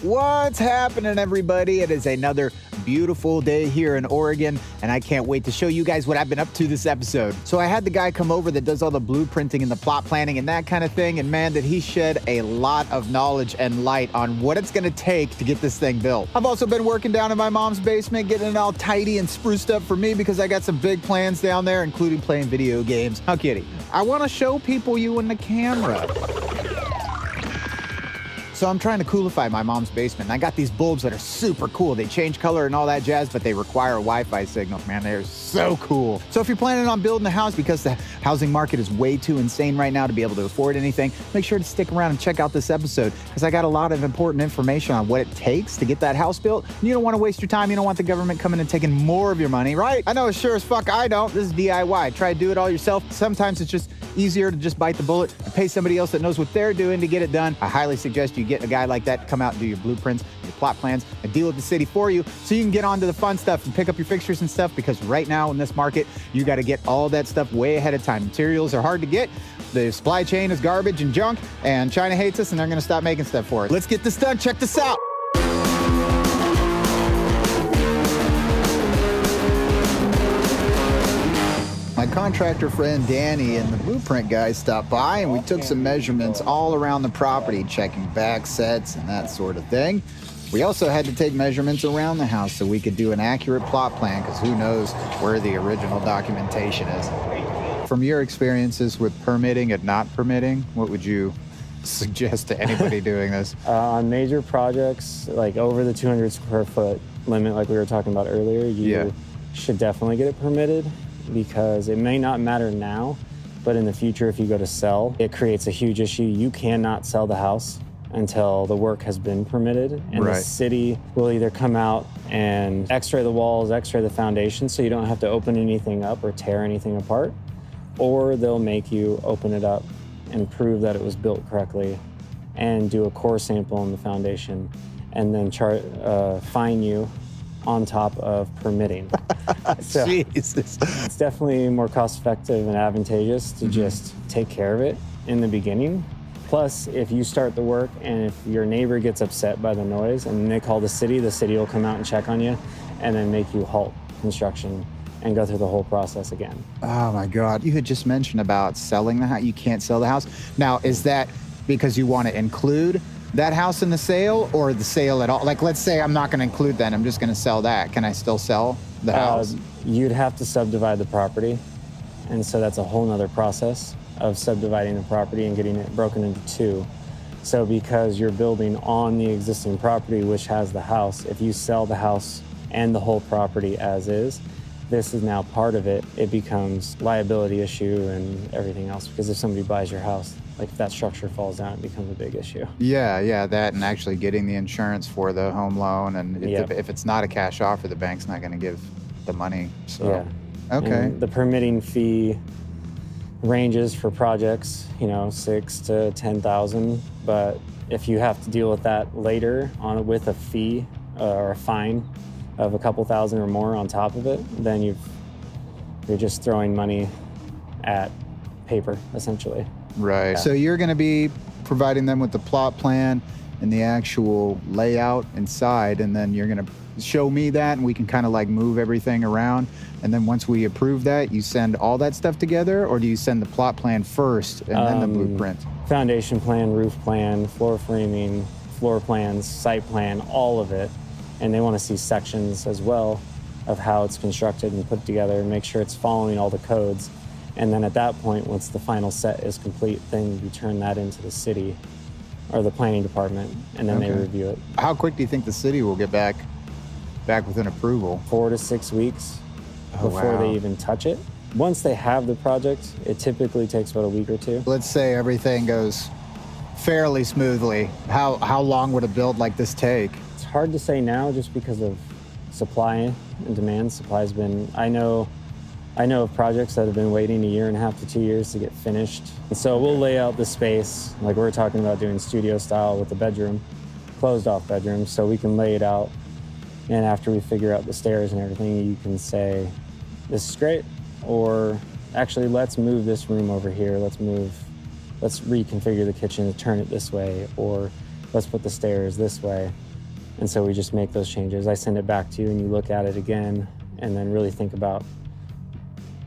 What's happening, everybody? It is another beautiful day here in Oregon, and I can't wait to show you guys what I've been up to this episode. So I had the guy come over that does all the blueprinting and the plot planning and that kind of thing, and man, did he shed a lot of knowledge and light on what it's gonna take to get this thing built. I've also been working down in my mom's basement, getting it all tidy and spruced up for me because I got some big plans down there, including playing video games. How kitty. I wanna show people you in the camera. So I'm trying to coolify my mom's basement, and I got these bulbs that are super cool. They change color and all that jazz, but they require a Wi-Fi signal. Man, they're so cool. So if you're planning on building a house because the housing market is way too insane right now to be able to afford anything, make sure to stick around and check out this episode because I got a lot of important information on what it takes to get that house built. You don't want to waste your time. You don't want the government coming and taking more of your money, right? I know as sure as fuck I don't. This is DIY. Try to do it all yourself. Sometimes it's just easier to just bite the bullet and pay somebody else that knows what they're doing to get it done. I highly suggest you get a guy like that to come out and do your blueprints, your plot plans, and deal with the city for you so you can get on to the fun stuff and pick up your fixtures and stuff, because right now in this market, you got to get all that stuff way ahead of time. Materials are hard to get. The supply chain is garbage and junk, and China hates us, and they're going to stop making stuff for us. Let's get this done. Check this out. My contractor friend Danny and the blueprint guys stopped by, and we took some measurements all around the property, checking back sets and that sort of thing. We also had to take measurements around the house so we could do an accurate plot plan, because who knows where the original documentation is. From your experiences with permitting and not permitting, what would you suggest to anybody doing this? On major projects, like over the 200 square foot limit, like we were talking about earlier, you should definitely get it permitted, because it may not matter now, but in the future, if you go to sell, it creates a huge issue. You cannot sell the house until the work has been permitted, and the city will either come out and x-ray the walls, x-ray the foundation, so you don't have to open anything up or tear anything apart, or they'll make you open it up and prove that it was built correctly and do a core sample on the foundation, and then fine you on top of permitting. So Jesus. It's definitely more cost-effective and advantageous to just take care of it in the beginning. Plus, if you start the work and if your neighbor gets upset by the noise and they call the city will come out and check on you and then make you halt construction and go through the whole process again. Oh my God. You had just mentioned about selling the house. You can't sell the house. Now, is that because you want to include that house in the sale, or the sale at all? Like, let's say I'm not going to include that, I'm just going to sell that. Can I still sell the house? You'd have to subdivide the property. And so that's a whole nother process of subdividing the property and getting it broken into two. So because you're building on the existing property, which has the house, if you sell the house and the whole property as is, this is now part of it. It becomes liability issue and everything else, because if somebody buys your house, like if that structure falls down, it becomes a big issue. Yeah, that, and actually getting the insurance for the home loan, and if it's not a cash offer, the bank's not going to give the money. So okay. And the permitting fee ranges for projects, $6,000 to $10,000, but if you have to deal with that later on with a fee or a fine of a couple thousand or more on top of it, then you're just throwing money at paper, essentially. Right. Yeah. So you're going to be providing them with the plot plan and the actual layout inside, and then you're going to show me that, and we can kind of like move everything around. And then once we approve that, you send all that stuff together, or do you send the plot plan first and then the blueprint? Foundation plan, roof plan, floor framing, floor plans, site plan, all of it. And they want to see sections as well of how it's constructed and put together and make sure it's following all the codes. And then at that point, once the final set is complete, then you turn that into the city or the planning department, and then they review it. How quick do you think the city will get back with an approval? 4 to 6 weeks before they even touch it. Once they have the project, it typically takes about a week or two. Let's say everything goes fairly smoothly. How long would a build like this take? It's hard to say now, just because of supply and demand. Supply's been, I know of projects that have been waiting 1.5 to 2 years to get finished. And so we'll lay out the space, like we're talking about doing studio style with the bedroom, closed off bedroom, so we can lay it out. And after we figure out the stairs and everything, you can say, this is great, or actually let's move this room over here, let's reconfigure the kitchen to turn it this way, or let's put the stairs this way. And so we just make those changes. I send it back to you and you look at it again and then really think about,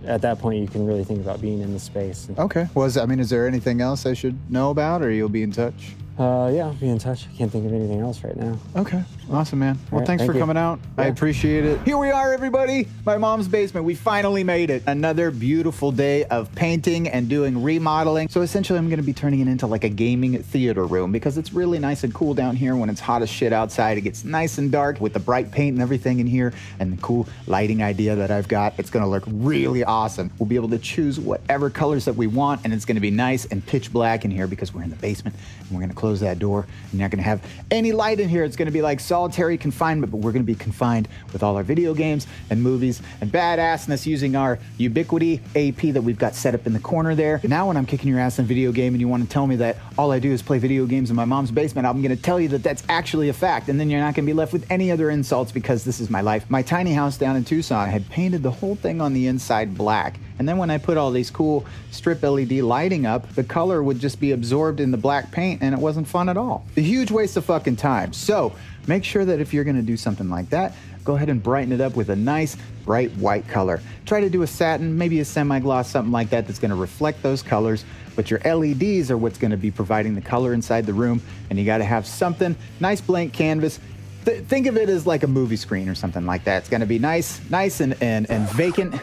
at that point, you can really think about being in the space. Okay. Well, is there anything else I should know about, or you'll be in touch? Yeah, I'll be in touch. I can't think of anything else right now. Okay. Awesome, man. Well, right, thanks for coming out. Yeah. I appreciate it. Here we are, everybody. My mom's basement. We finally made it. Another beautiful day of painting and doing remodeling. So essentially, I'm going to be turning it into like a gaming theater room because it's really nice and cool down here when it's hot as shit outside. It gets nice and dark with the bright paint and everything in here and the cool lighting idea that I've got. It's going to look really awesome. We'll be able to choose whatever colors that we want, and it's going to be nice and pitch black in here because we're in the basement, and we're going to close that door. You're not going to have any light in here. It's going to be like solitary confinement, but we're going to be confined with all our video games and movies and badassness using our Ubiquity AP that we've got set up in the corner there. Now when I'm kicking your ass in a video game and you want to tell me that all I do is play video games in my mom's basement, I'm going to tell you that that's actually a fact, and then you're not going to be left with any other insults because this is my life. My tiny house down in Tucson had painted the whole thing on the inside black, and then when I put all these cool strip LED lighting up, the color would just be absorbed in the black paint, and it wasn't fun at all. A huge waste of fucking time. So make sure that if you're going to do something like that, go ahead and brighten it up with a nice bright white color. Try to do a satin, maybe a semi-gloss, something like that that's going to reflect those colors, but your LEDs are what's going to be providing the color inside the room, and you got to have something, nice blank canvas. Think of it as like a movie screen or something like that. It's going to be nice and vacant,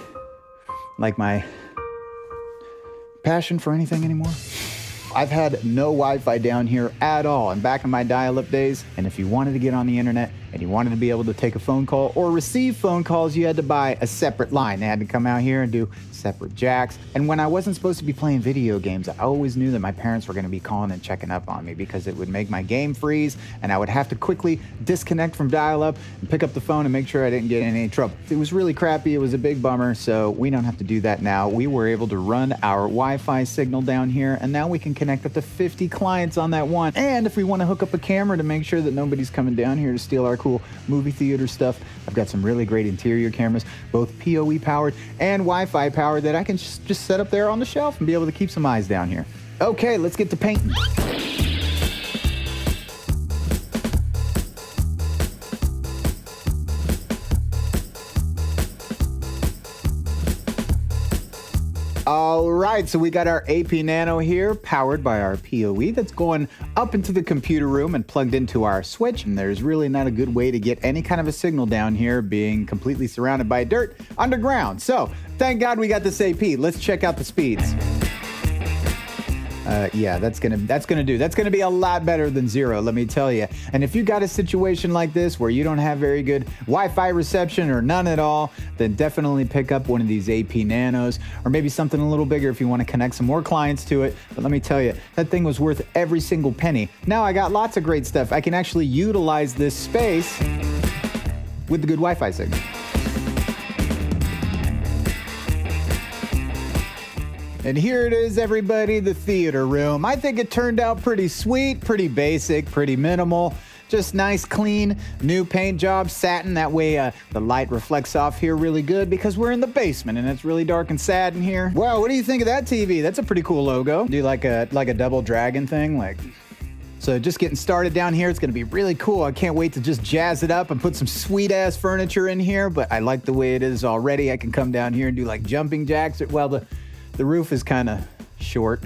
like my passion for anything anymore. I've had no Wi-Fi down here at all. I'm back in my dial-up days, and if you wanted to get on the internet and you wanted to be able to take a phone call or receive phone calls, you had to buy a separate line. They had to come out here and do separate jacks. And when I wasn't supposed to be playing video games, I always knew that my parents were going to be calling and checking up on me because it would make my game freeze, and I would have to quickly disconnect from dial-up and pick up the phone and make sure I didn't get in any trouble. It was really crappy. It was a big bummer, so we don't have to do that now. We were able to run our Wi-Fi signal down here, and now we can connect up to 50 clients on that one. And if we want to hook up a camera to make sure that nobody's coming down here to steal our cool movie theater stuff, I've got some really great interior cameras, both PoE powered and Wi-Fi powered, that I can just set up there on the shelf and be able to keep some eyes down here. Okay, let's get to painting. All right, so we got our AP Nano here, powered by our PoE, that's going up into the computer room and plugged into our switch. And there's really not a good way to get any kind of a signal down here, being completely surrounded by dirt underground. So thank God we got this AP. Let's check out the speeds. Yeah, that's gonna do. That's gonna be a lot better than 0, let me tell you. And if you got a situation like this where you don't have very good Wi-Fi reception or none at all, then definitely pick up one of these AP Nanos, or maybe something a little bigger if you want to connect some more clients to it. But let me tell you, that thing was worth every single penny. Now I got lots of great stuff. I can actually utilize this space with the good Wi-Fi signal. And here it is, everybody, the theater room. I think it turned out pretty sweet, pretty basic, pretty minimal. Just nice, clean, new paint job, satin. That way the light reflects off here really good because we're in the basement and it's really dark and sad in here. Wow, what do you think of that TV? That's a pretty cool logo. Do like a double dragon thing, So just getting started down here. It's gonna be really cool. I can't wait to just jazz it up and put some sweet ass furniture in here, but I like the way it is already. I can come down here and do like jumping jacks. Well, the roof is kind of short.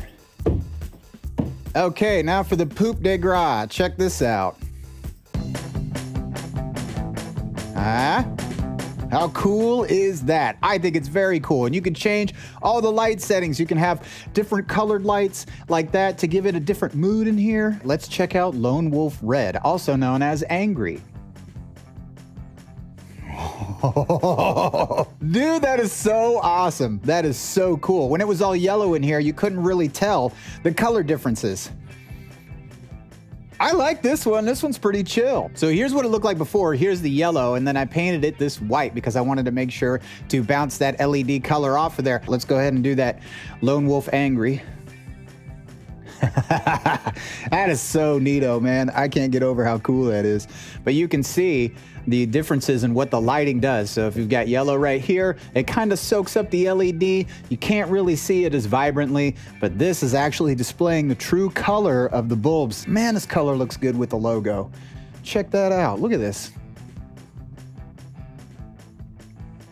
Okay, now for the poop de gras. Check this out. How cool is that? I think it's very cool. And you can change all the light settings. You can have different colored lights like that to give it a different mood in here. Let's check out Lone Wolf Red, also known as Angry. Dude, that is so awesome. That is so cool. When it was all yellow in here, you couldn't really tell the color differences. I like this one. This one's pretty chill. So here's what it looked like before. Here's the yellow, and then I painted it this white because I wanted to make sure to bounce that LED color off of there. Let's go ahead and do that Lone Wolf Angry. That is so neato, man. I can't get over how cool that is. But you can see the differences in what the lighting does. So if you've got yellow right here, it kind of soaks up the LED. You can't really see it as vibrantly, but this is actually displaying the true color of the bulbs. Man, this color looks good with the logo. check that out. Look at this.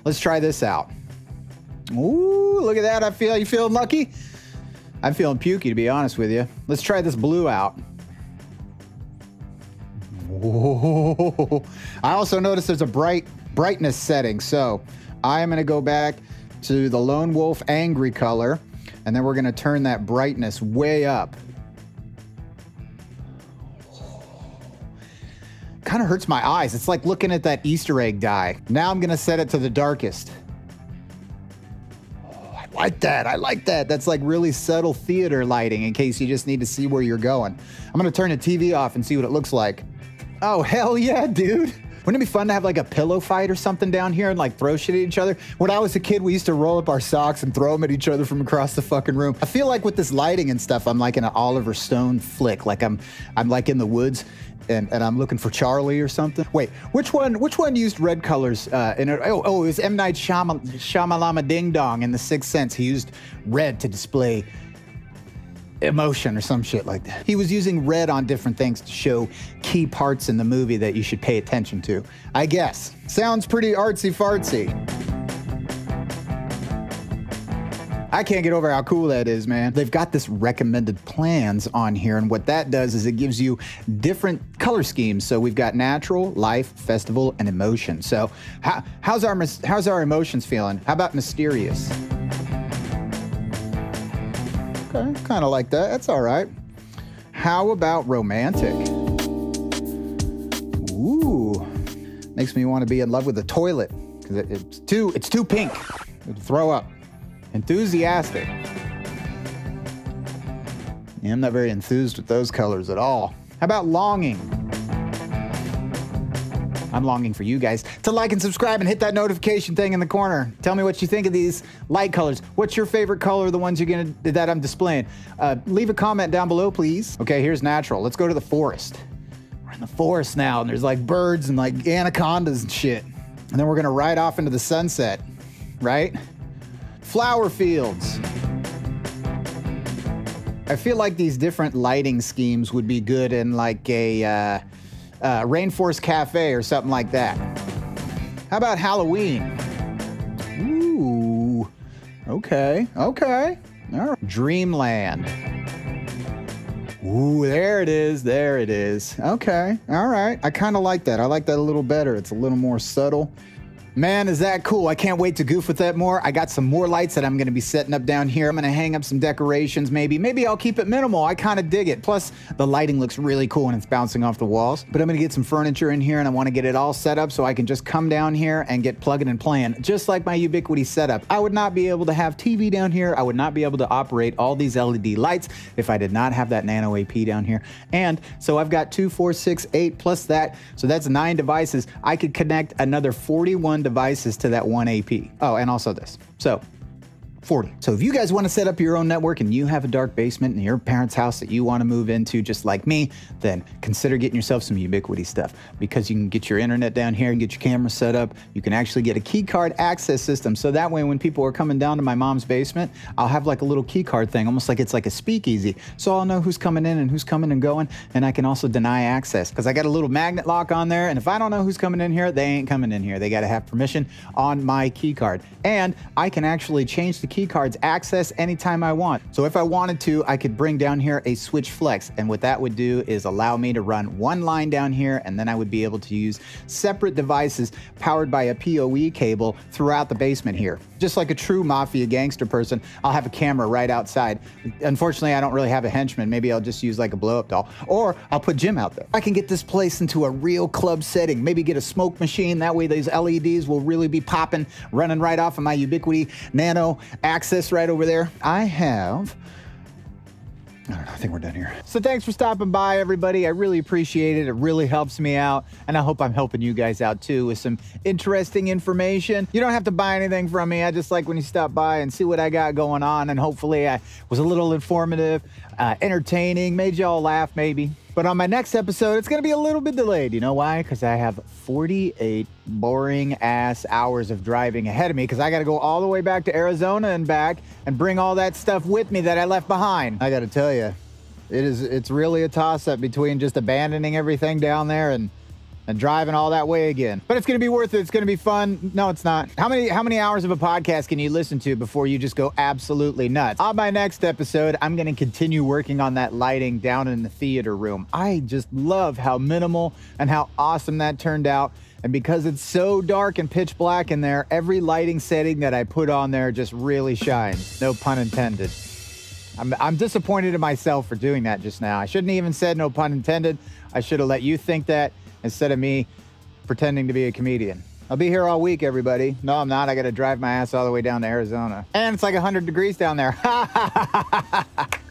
Let's try this out. Ooh, look at that. You feeling lucky? I'm feeling pukey, to be honest with you. Let's try this blue out. Whoa. I also noticed there's a brightness setting. So I'm going to go back to the Lone Wolf Angry color, and then we're going to turn that brightness way up. Kind of hurts my eyes. It's like looking at that Easter egg die. Now I'm going to set it to the darkest. Oh, I like that. I like that. That's like really subtle theater lighting in case you just need to see where you're going. I'm going to turn the TV off and see what it looks like. Oh, hell yeah, dude. Wouldn't it be fun to have like a pillow fight or something down here and like throw shit at each other? When I was a kid, we used to roll up our socks and throw them at each other from across the fucking room. I feel like with this lighting and stuff, I'm like in an Oliver Stone flick. Like I'm like in the woods and I'm looking for Charlie or something. Wait, which one used red colors? It was M. Night Shyamalama Ding Dong in The Sixth Sense. He used red to display emotion or some shit like that. He was using red on different things to show key parts in the movie that you should pay attention to, I guess. Sounds pretty artsy-fartsy. I can't get over how cool that is, man. They've got this recommended plans on here, and what that does is it gives you different color schemes. So we've got natural, life, festival, and emotion. So how's our emotions feeling? How about mysterious? Okay, kind of like that. That's all right. How about romantic? Ooh, makes me want to be in love with the toilet because it's too pink. It'll throw up. Enthusiastic. Yeah, I'm not very enthused with those colors at all. How about longing? I'm longing for you guys to like and subscribe and hit that notification thing in the corner. Tell me what you think of these light colors. What's your favorite color, the ones that I'm displaying? Leave a comment down below, please. Okay, here's natural. Let's go to the forest. We're in the forest now, and there's like birds and like anacondas and shit. And then we're gonna ride off into the sunset, right? Flower fields. I feel like these different lighting schemes would be good in like a Rainforest Cafe or something like that. How about Halloween? Ooh, okay. All right. Dreamland. Ooh, there it is. Okay, all right. I kind of like that. I like that a little better. It's a little more subtle. Man, is that cool. I can't wait to goof with that more. I got some more lights that I'm going to be setting up down here. I'm going to hang up some decorations maybe. Maybe I'll keep it minimal. I kind of dig it. Plus, the lighting looks really cool when it's bouncing off the walls. But I'm going to get some furniture in here, and I want to get it all set up so I can just come down here and get plugging and playing, just like my Ubiquity setup. I would not be able to have TV down here. I would not be able to operate all these LED lights if I did not have that Nano AP down here. And so I've got 2, 4, 6, 8 plus that. So that's 9 devices. I could connect another 41 devices to that 1 AP. Oh, and also this. So 40. So if you guys want to set up your own network and you have a dark basement in your parents' house that you want to move into just like me, then consider getting yourself some Ubiquity stuff, because you can get your internet down here and get your camera set up. You can actually get a key card access system. So that way when people are coming down to my mom's basement, I'll have like a little key card thing, almost like it's like a speakeasy. So I'll know who's coming in and who's coming and going. And I can also deny access because I got a little magnet lock on there. And if I don't know who's coming in here, they ain't coming in here. They got to have permission on my key card. And I can actually change the key card's access anytime I want. So if I wanted to, I could bring down here a switch flex, and what that would do is allow me to run one line down here, and then I would be able to use separate devices powered by a PoE cable throughout the basement here. Just like a true mafia gangster person, I'll have a camera right outside. Unfortunately, I don't really have a henchman. Maybe I'll just use like a blow-up doll, or I'll put Jim out there. I can get this place into a real club setting, maybe get a smoke machine. That way these LEDs will really be popping, running right off of my Ubiquity Nano access right over there. I don't know, I think we're done here. So thanks for stopping by, everybody. I really appreciate it. It really helps me out, and I hope I'm helping you guys out too with some interesting information. You don't have to buy anything from me. I just like when you stop by and see what I got going on, and hopefully I was a little informative, entertaining, made y'all laugh maybe. But on my next episode, it's going to be a little bit delayed. You know why? Because I have 48 boring-ass hours of driving ahead of me, because I got to go all the way back to Arizona and back and bring all that stuff with me that I left behind. I got to tell you, it's really a toss-up between just abandoning everything down there and and driving all that way again. But it's going to be worth it. It's going to be fun. No, it's not. How many hours of a podcast can you listen to before you just go absolutely nuts? On my next episode, I'm going to continue working on that lighting down in the theater room. I just love how minimal and how awesome that turned out. And because it's so dark and pitch black in there, every lighting setting that I put on there just really shines. No pun intended. I'm disappointed in myself for doing that just now. I shouldn't even said no pun intended. I should have let you think that instead of me pretending to be a comedian. I'll be here all week, everybody. No, I'm not. I got to drive my ass all the way down to Arizona. And it's like 100 degrees down there.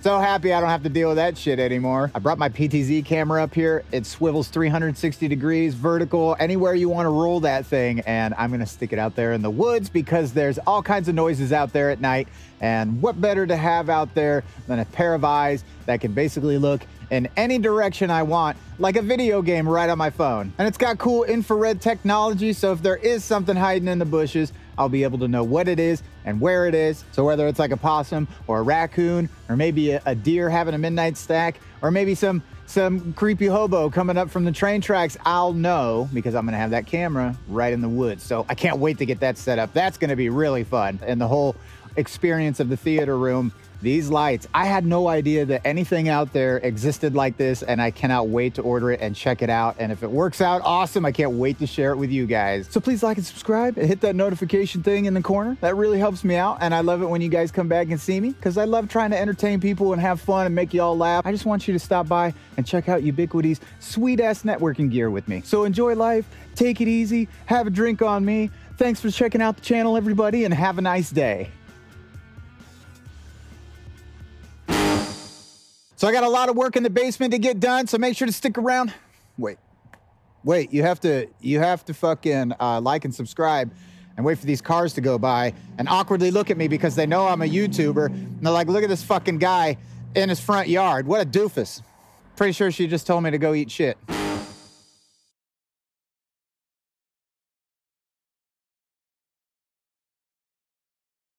So happy I don't have to deal with that shit anymore. I brought my PTZ camera up here. It swivels 360 degrees, vertical, anywhere you want to roll that thing. And I'm going to stick it out there in the woods because there's all kinds of noises out there at night. And what better to have out there than a pair of eyes that can basically look in any direction I want, like a video game right on my phone. And it's got cool infrared technology, so if there is something hiding in the bushes, I'll be able to know what it is and where it is. So whether it's like a possum or a raccoon, or maybe a deer having a midnight snack, or maybe some creepy hobo coming up from the train tracks, I'll know because I'm gonna have that camera right in the woods. So I can't wait to get that set up. That's gonna be really fun. And the whole experience of the theater room, these lights, I had no idea that anything out there existed like this, and I cannot wait to order it and check it out. And if it works out, awesome. I can't wait to share it with you guys. So please like and subscribe and hit that notification thing in the corner. That really helps me out. And I love it when you guys come back and see me because I love trying to entertain people and have fun and make you all laugh. I just want you to stop by and check out Ubiquity's sweet ass networking gear with me. So enjoy life, take it easy, have a drink on me. Thanks for checking out the channel, everybody, and have a nice day. So I got a lot of work in the basement to get done, so make sure to stick around. Wait, you have to fucking like and subscribe and wait for these cars to go by and awkwardly look at me because they know I'm a YouTuber. And they're like, look at this fucking guy in his front yard. What a doofus. Pretty sure she just told me to go eat shit.